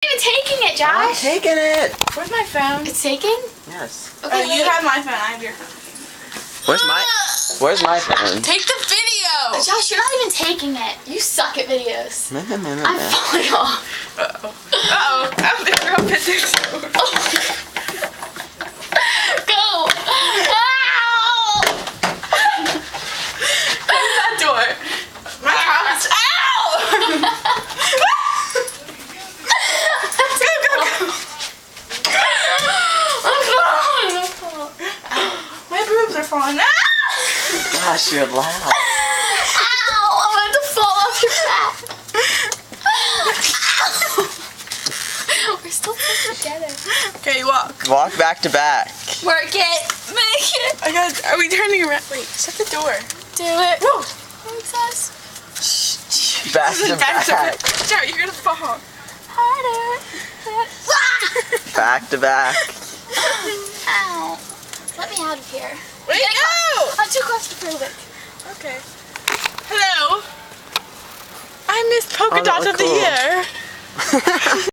Even taking it, I'm Josh. taking it. Where's my phone? It's taken? Yes. Okay, Oh, you have my phone. I have your phone. Where's my phone? Take the video. Josh, you're not even taking it. You suck at videos. I'm I'm falling off. Uh-oh. I'm the girl at the door. Go! Ow! Close that door. My house. Ow! My boobs are falling. Ah! Gosh, you're loud. Ow! I'm about to fall off your back. We're still together. Okay, walk. Walk back to back. Work it. Make it. I got. Are we turning around? Wait, shut the door. Do it. Whoa. Makes us Back to back. Joe, you're gonna fall. harder. Back to back. Ow. Let me out of here. Wait, no! I'm too claustrophobic. Okay. Hello. I Miss Polka Oh, that Dot of looked the cool. Year.